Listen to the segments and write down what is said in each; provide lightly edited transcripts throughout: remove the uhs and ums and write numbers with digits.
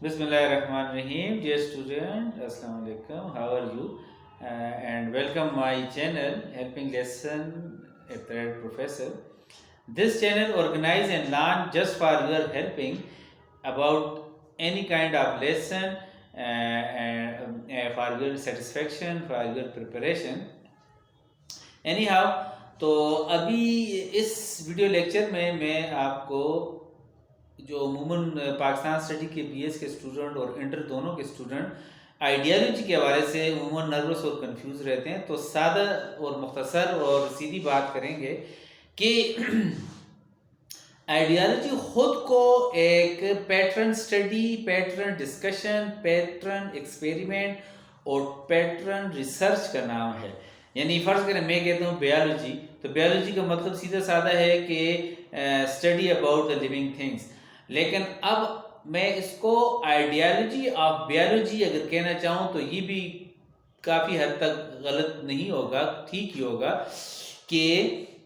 Bismillahirrahmanirrahim. Dear student, Assalamu alaikum. How are you? And welcome my channel, Helping Lesson a Thread Professor. This channel organize and learn just for your helping about any kind of lesson and for your satisfaction, for your preparation. Any how تو ابھی اس video lecture میں آپ کو جو عموماً Pakistan study کے B S کے student اور انٹر دونوں کے اسٹوڈنٹ آئیڈیالوجی کے حوالے سے عموماً نروس اور کنفیوز رہتے ہیں، تو سادہ اور مختصر اور سیدھی بات کریں گے کہ آئیڈیالوجی خود کو ایک pattern study, pattern discussion, pattern experiment اور پیٹرن ریسرچ کا نام ہے۔ یعنی فرض کریں میں کہتا ہوں بیالوجی، تو بیالوجی کا مطلب سیدھا سادہ ہے کہ study about the living things, لیکن اب میں اس کو آئیڈیالوجی آف بیالوجی اگر کہنا چاہوں تو یہ بھی کافی حد تک غلط نہیں ہوگا، ٹھیک ہی ہوگا کہ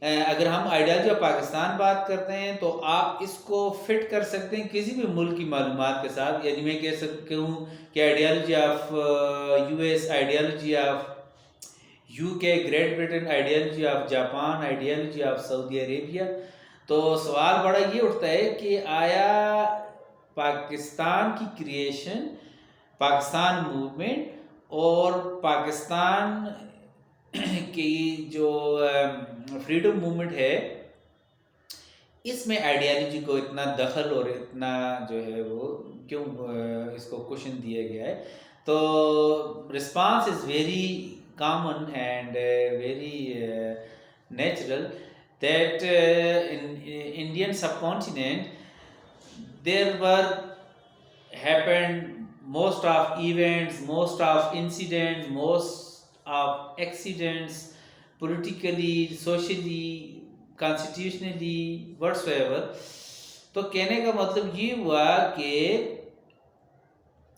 اگر ہم آئیڈیالوجی آف پاکستان بات کرتے ہیں تو آپ اس کو فٹ کر سکتے ہیں کسی بھی ملک کی معلومات کے ساتھ۔ یعنی میں کہہ سکتا ہوں کہ ideology of U S, ideology of U K, Great Britain, ideology of Japan, ideology of Saudi Arabia. تو سوال بڑا یہ اٹھتا ہے کہ آیا پاکستان کی کریشن، پاکستان موومنٹ اور پاکستان کی جو فریڈم موومنٹ ہے، اس میں آئیڈیالوجی کو اتنا دخل اور اتنا جو ہے وہ کیوں اس کو کوشچن دیا گیا ہے؟ تو response is very common and very natural that in Indian subcontinent there were happened most of events, most of incidents, most of accidents, politically, socially, constitutionally, whatsoever. تو کہنے کا مطلب یہ ہوا کہ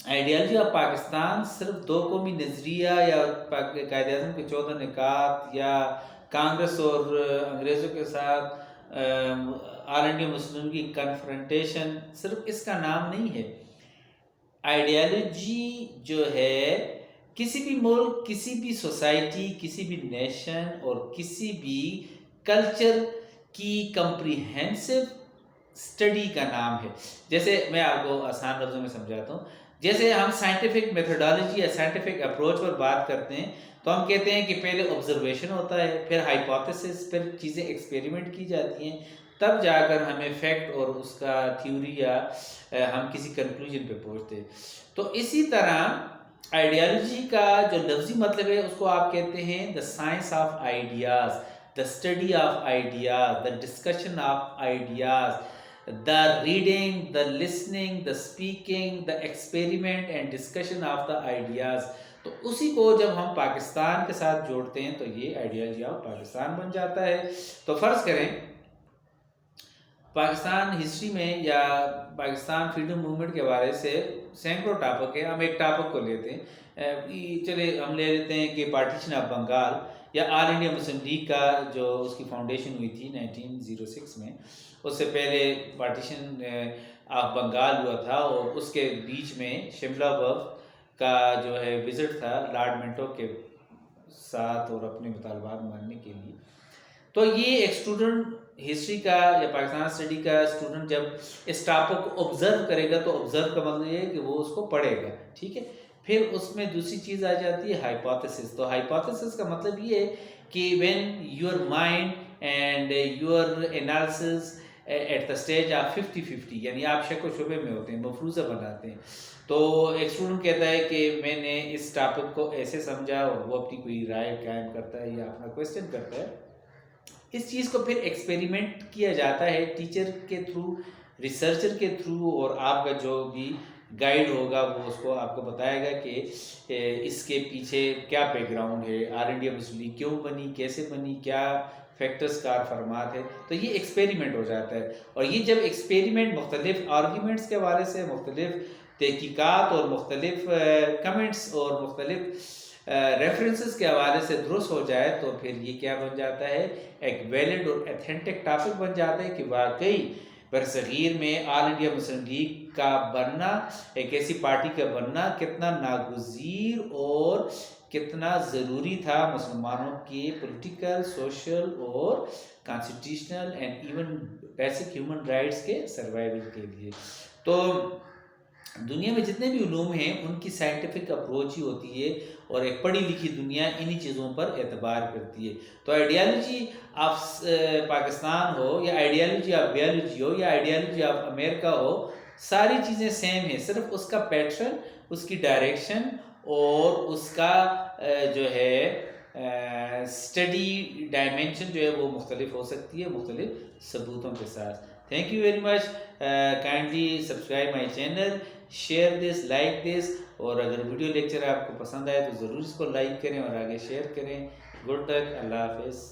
آئیڈیالوجی آف پاکستان صرف دو قومی نظریہ یا قائد اعظم کے 14 نکات یا کانگریس اور انگریزوں کے ساتھ آل انڈیا مسلم کی کنفرنٹیشن، صرف اس کا نام نہیں ہے۔ آئیڈیالوجی جو ہے کسی بھی ملک، کسی بھی سوسائٹی، کسی بھی نیشن اور کسی بھی کلچر کی کمپریہنسو اسٹڈی کا نام ہے۔ جیسے میں آپ کو آسان لفظوں میں سمجھاتا ہوں، جیسے ہم سائنٹیفک میتھڈالوجی یا سائنٹیفک اپروچ پر بات کرتے ہیں تو ہم کہتے ہیں کہ پہلے آبزرویشن ہوتا ہے، پھر ہائپوتھیسس، پھر چیزیں ایکسپیریمنٹ کی جاتی ہیں، تب جا کر ہمیں فیکٹ اور اس کا تھیوری یا ہم کسی کنکلوژن پہ پہنچتے ہیں۔ تو اسی طرح آئیڈیالوجی کا جو لفظی مطلب ہے اس کو آپ کہتے ہیں the science of ideas, the study of ideas, the discussion of ideas, the reading, the listening, the speaking, the experiment and discussion of the ideas۔ تو اسی کو جب ہم پاکستان کے ساتھ جوڑتے ہیں تو یہ آئیڈیالوجی آف پاکستان بن جاتا ہے۔ تو فرض کریں پاکستان ہسٹری میں یا پاکستان فریڈم موومنٹ کے بارے سے سینکڑوں ٹاپک ہے، ہم ایک ٹاپک کو لیتے ہیں، چلے ہم لے لیتے ہیں کہ پارٹیشن آف بنگال یا آل انڈیا مسلم لیگ کا جو اس کی فاؤنڈیشن ہوئی تھی 1906 میں، اس سے پہلے پارٹیشن آف بنگال ہوا تھا اور اس کے بیچ میں شملہ وفد کا جو ہے وزٹ تھا لارڈ منٹو کے ساتھ اور اپنے مطالبات ماننے کے لیے۔ تو یہ ایک اسٹوڈنٹ ہسٹری کا یا پاکستان اسٹڈی کا اسٹوڈنٹ جب اس ٹاپک کو آبزرو کرے گا تو آبزرو کا مطلب یہ ہے کہ وہ اس کو پڑھے گا، ٹھیک ہے۔ پھر اس میں دوسری چیز آ جاتی ہے ہائپوتھیسس۔ تو ہائپوتھیسس کا مطلب یہ ہے کہ when your mind and your analysis at the stage of 50-50، یعنی آپ شک و شبے میں ہوتے ہیں، مفروضہ بناتے ہیں۔ تو ایک اسٹوڈنٹ کہتا ہے کہ میں نے اس ٹاپک کو ایسے سمجھا، اور وہ اپنی کوئی رائے قائم کرتا ہے یا اپنا کویسچن کرتا ہے۔ اس چیز کو پھر ایکسپیریمنٹ کیا جاتا ہے ٹیچر کے تھرو، ریسرچر کے تھرو، اور آپ کا جو بھی گائیڈ ہوگا وہ اس کو آپ کو بتائے گا کہ اس کے پیچھے کیا بیک گراؤنڈ ہے، آل انڈیا مسلم لیگ کیوں بنی، کیسے بنی، کیا فیکٹرز کار فرمات ہے۔ تو یہ ایکسپیریمنٹ ہو جاتا ہے، اور یہ جب ایکسپیریمنٹ مختلف آرگیومنٹس کے حوالے سے، مختلف تحقیقات اور مختلف کمنٹس اور مختلف ریفرنسز کے حوالے سے درست ہو جائے تو پھر یہ کیا بن جاتا ہے، ایک ویلڈ اور ایتھینٹک ٹاپک بن جاتا ہے کہ واقعی برصغیر میں آل انڈیا مسلم لیگ کا بننا، ایک ایسی پارٹی کا بننا کتنا ناگزیر اور کتنا ضروری تھا مسلمانوں کے پولیٹیکل، سوشل اور constitutional and even basic human rights کے سروائیول کے لیے۔ تو دنیا میں جتنے بھی علوم ہیں ان کی سائنٹیفک اپروچ ہی ہوتی ہے، اور ایک پڑھی لکھی دنیا انہی چیزوں پر اعتبار کرتی ہے۔ تو آئیڈیالوجی آف پاکستان ہو یا آئیڈیالوجی آف بیالوجی ہو یا آئیڈیالوجی آف امریکہ ہو، ساری چیزیں سیم ہیں، صرف اس کا پیٹرن، اس کی ڈائریکشن اور اس کا جو ہے اسٹڈی ڈائمینشن جو ہے وہ مختلف ہو سکتی ہے مختلف ثبوتوں کے ساتھ۔ Thank you very much, kindly subscribe my channel, share this, like this, اور اگر ویڈیو لیکچر آپ کو پسند آئے تو ضرور اس کو لائک کریں اور آگے شیئر کریں۔ گڈ لک، اللہ حافظ۔